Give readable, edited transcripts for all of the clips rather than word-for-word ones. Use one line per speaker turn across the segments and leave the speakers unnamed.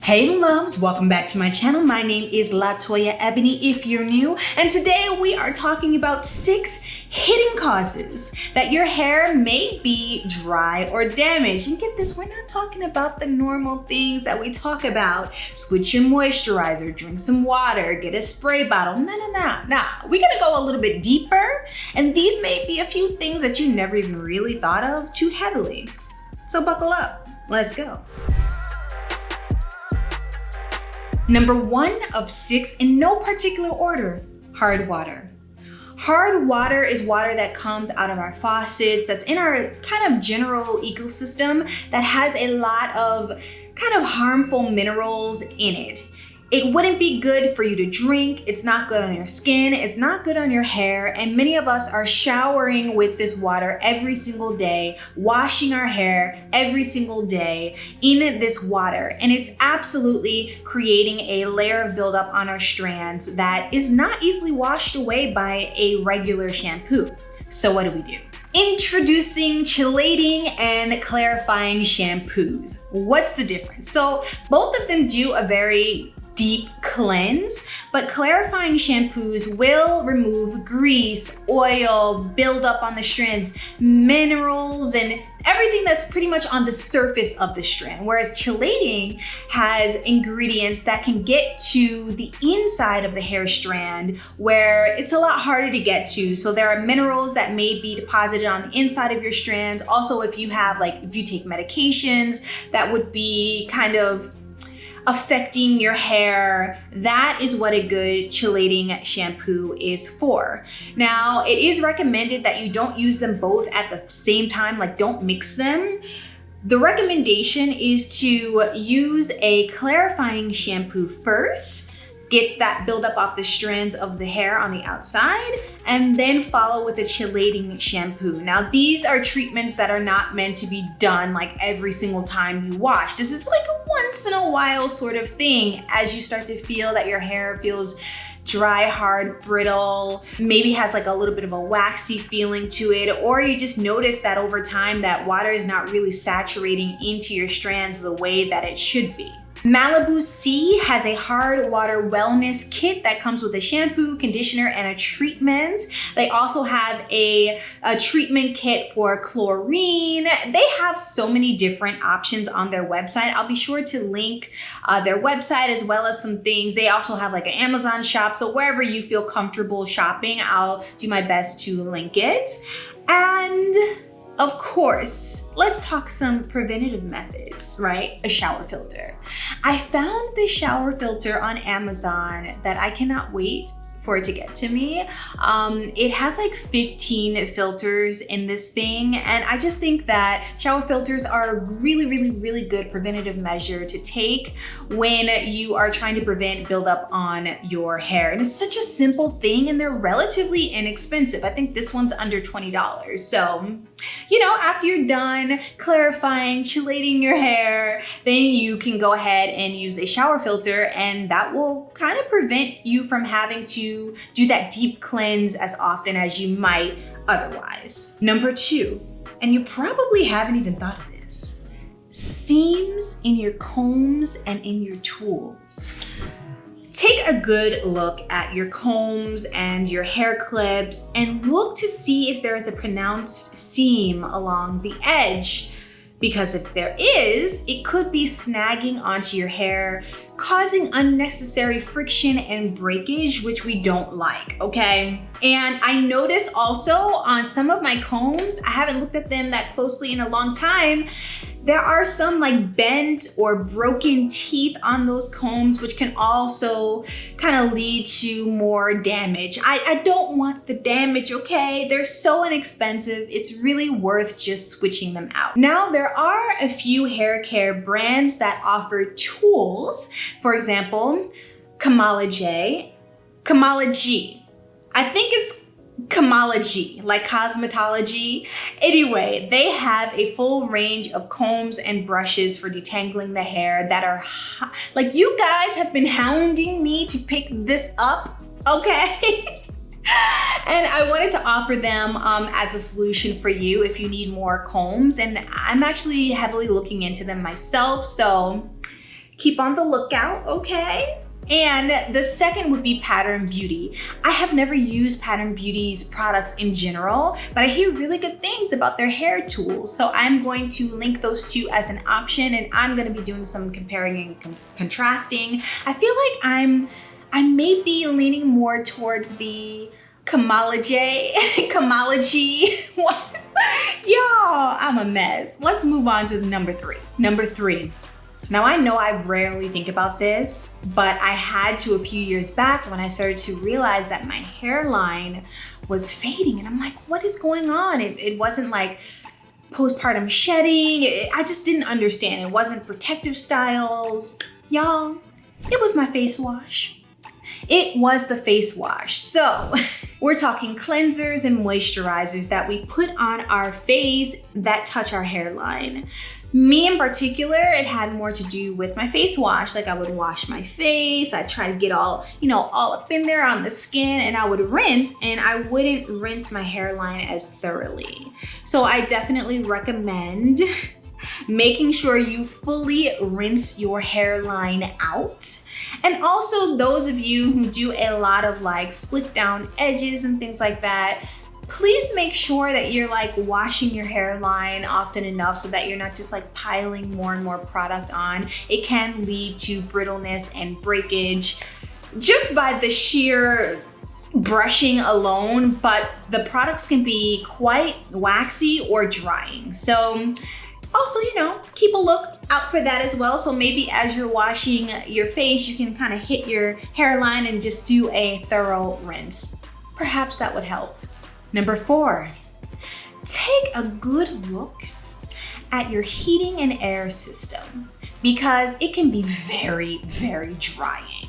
Hey loves, welcome back to my channel. My name is LaToya Ebony if you're new, and today we are talking about 6 hidden causes that your hair may be dry or damaged. And get this, we're not talking about the normal things that we talk about. Switch your moisturizer, drink some water, get a spray bottle. Nah. We're gonna go a little bit deeper, and these may be a few things that you never even really thought of too heavily. So buckle up, let's go. Number 1 of 6, in no particular order, hard water. Hard water is water that comes out of our faucets, that's in our kind of general ecosystem, that has a lot of kind of harmful minerals in it. It wouldn't be good for you to drink, it's not good on your skin, it's not good on your hair, and many of us are showering with this water every single day, washing our hair every single day in this water, and it's absolutely creating a layer of buildup on our strands that is not easily washed away by a regular shampoo. So what do? Introducing Chelating and Clarifying shampoos. What's the difference? So both of them do a very deep cleanse, but clarifying shampoos will remove grease, oil, buildup on the strands, minerals, and everything that's pretty much on the surface of the strand. Whereas chelating has ingredients that can get to the inside of the hair strand where it's a lot harder to get to. So there are minerals that may be deposited on the inside of your strands. Also, if you take medications that would be kind of affecting your hair, that is what a good chelating shampoo is for. Now, it is recommended that you don't use them both at the same time, like don't mix them. The recommendation is to use a clarifying shampoo first, get that buildup off the strands of the hair on the outside, and then follow with a chelating shampoo. Now, these are treatments that are not meant to be done like every single time you wash. This is like a once in a while sort of thing as you start to feel that your hair feels dry, hard, brittle, maybe has like a little bit of a waxy feeling to it, or you just notice that over time that water is not really saturating into your strands the way that it should be. Malibu Sea has a hard water wellness kit that comes with a shampoo, conditioner, and a treatment. They also have a treatment kit for chlorine. They have so many different options on their website. I'll be sure to link their website as well as some things. They also have like an Amazon shop, so wherever you feel comfortable shopping, I'll do my best to link it. And of course, let's talk some preventative methods, right? A shower filter. I found this shower filter on Amazon that I cannot wait for it to get to me. It has like 15 filters in this thing, and I just think that shower filters are a really good preventative measure to take when you are trying to prevent buildup on your hair. And it's such a simple thing, and they're relatively inexpensive. I think this one's under $20. So, you know, after you're done clarifying, chelating your hair, then you can go ahead and use a shower filter, and that will kind of prevent you from having to do that deep cleanse as often as you might otherwise. Number 2, and you probably haven't even thought of this, seams in your combs and in your tools. Take a good look at your combs and your hair clips and look to see if there is a pronounced seam along the edge. Because if there is, it could be snagging onto your hair, causing unnecessary friction and breakage, which we don't like, okay? And I noticed also on some of my combs, I haven't looked at them that closely in a long time, there are some like bent or broken teeth on those combs, which can also kind of lead to more damage. I don't want the damage, okay? They're so inexpensive, it's really worth just switching them out. Now, there are a few hair care brands that offer tools. For example, Kamala G. I think it's Kamala-G, like cosmetology. Anyway, they have a full range of combs and brushes for detangling the hair that are like, you guys have been hounding me to pick this up, okay? And I wanted to offer them as a solution for you if you need more combs. And I'm actually heavily looking into them myself. So keep on the lookout, okay? And the second would be Pattern Beauty. I have never used Pattern Beauty's products in general, but I hear really good things about their hair tools. So I'm going to link those two as an option, and I'm gonna be doing some comparing and contrasting. I feel like I may be leaning more towards the Comology. What? Y'all, I'm a mess. Let's move on to number three. Number three. Now I know I rarely think about this, but I had to a few years back when I started to realize that my hairline was fading, and I'm like, what is going on? It wasn't like postpartum shedding. I just didn't understand. It wasn't protective styles. Y'all, it was my face wash. It was the face wash. So we're talking cleansers and moisturizers that we put on our face that touch our hairline. Me in particular, it had more to do with my face wash. Like I would wash my face, I'd try to get all up in there on the skin, and I would rinse, and I wouldn't rinse my hairline as thoroughly. So I definitely recommend making sure you fully rinse your hairline out. And also those of you who do a lot of like slick down edges and things like that, please make sure that you're like washing your hairline often enough so that you're not just like piling more and more product on. It can lead to brittleness and breakage just by the sheer brushing alone, but the products can be quite waxy or drying. So also, keep a look out for that as well. So maybe as you're washing your face, you can kind of hit your hairline and just do a thorough rinse. Perhaps that would help. Number 4, take a good look at your heating and air system because it can be very, very drying.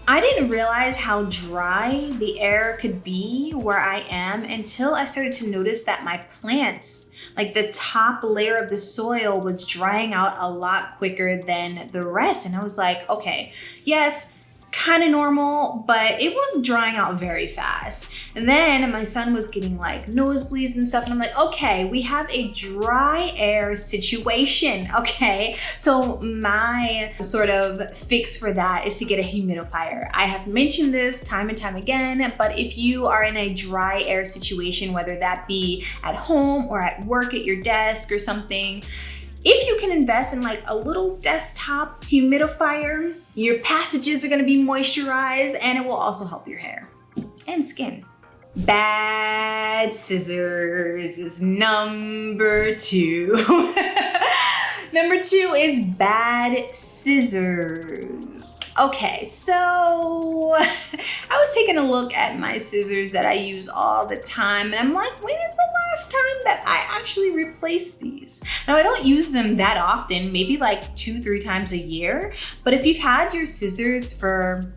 I didn't realize how dry the air could be where I am until I started to notice that my plants, like the top layer of the soil, was drying out a lot quicker than the rest. And I was like, okay, yes, kind of normal, but it was drying out very fast. And then my son was getting like nosebleeds and stuff, and I'm like, okay, we have a dry air situation, okay? So my sort of fix for that is to get a humidifier. I have mentioned this time and time again, but if you are in a dry air situation, whether that be at home or at work at your desk or something, if you can invest in like a little desktop humidifier, your passages are gonna be moisturized, and it will also help your hair and skin. Bad scissors is number 2. Number 2 is bad scissors. Okay, so I was taking a look at my scissors that I use all the time, and I'm like, when is the last time that I actually replaced these? Now, I don't use them that often, maybe like 2-3 times a year, but if you've had your scissors for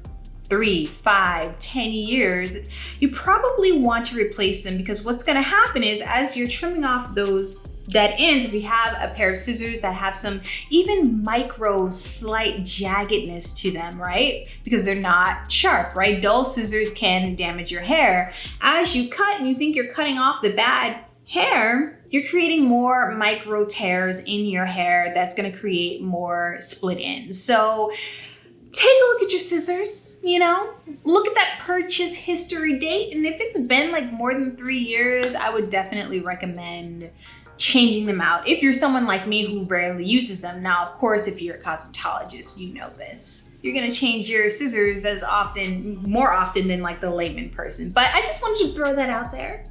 3, 5, 10 years, you probably want to replace them, because what's gonna happen is as you're trimming off those dead ends, if you have a pair of scissors that have some even micro slight jaggedness to them, right? Because they're not sharp, right? Dull scissors can damage your hair. As you cut and you think you're cutting off the bad hair, you're creating more micro tears in your hair that's gonna create more split ends. So take a look at your scissors, look at that purchase history date. And if it's been like more than 3 years, I would definitely recommend changing them out if you're someone like me who rarely uses them. Now, of course, if you're a cosmetologist, you know this. You're gonna change your scissors more often than like the layman person. But I just wanted to throw that out there,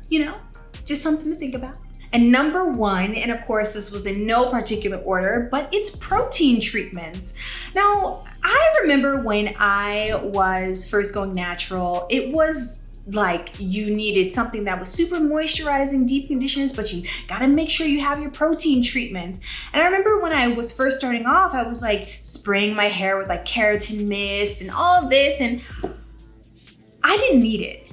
just something to think about. And number 1, and of course this was in no particular order, but it's protein treatments. Now, I remember when I was first going natural, it was like you needed something that was super moisturizing, deep conditions, but you gotta make sure you have your protein treatments. And I remember when I was first starting off, I was like spraying my hair with like keratin mist and all of this, and I didn't need it.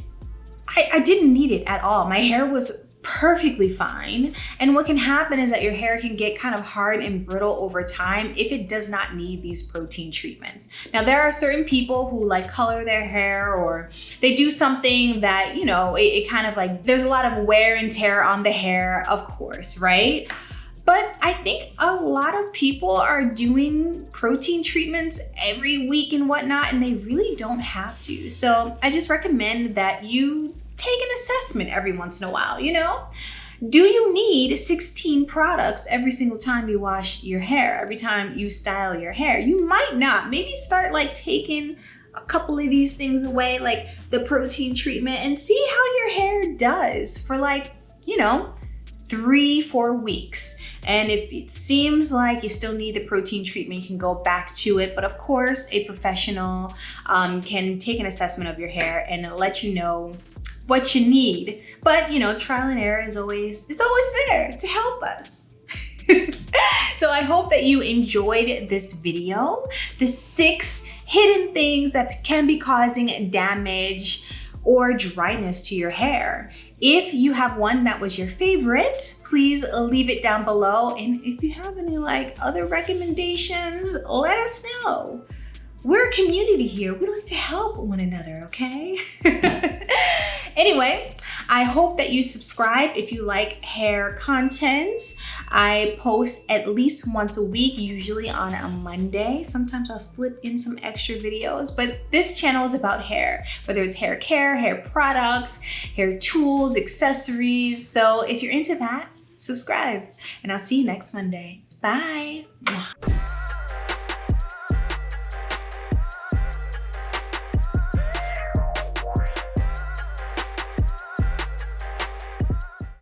I didn't need it at all. My hair was perfectly fine. And what can happen is that your hair can get kind of hard and brittle over time if it does not need these protein treatments. Now, there are certain people who like color their hair, or they do something that, it kind of like, there's a lot of wear and tear on the hair, of course, right? But I think a lot of people are doing protein treatments every week and whatnot, and they really don't have to. So I just recommend that you take an assessment every once in a while, you know? Do you need 16 products every single time you wash your hair, every time you style your hair? You might not. Maybe start like taking a couple of these things away, like the protein treatment, and see how your hair does for like, you know, 3-4 weeks. And if it seems like you still need the protein treatment, you can go back to it. But of course, a professional can take an assessment of your hair and let you know what you need. But you know, trial and error is always there to help us. So I hope that you enjoyed this video. The 6 hidden things that can be causing damage or dryness to your hair. If you have one that was your favorite, please leave it down below. And if you have any like other recommendations, let us know. We're a community here. We like to help one another, okay? Anyway, I hope that you subscribe if you like hair content. I post at least once a week, usually on a Monday. Sometimes I'll slip in some extra videos, but this channel is about hair, whether it's hair care, hair products, hair tools, accessories. So if you're into that, subscribe, and I'll see you next Monday. Bye.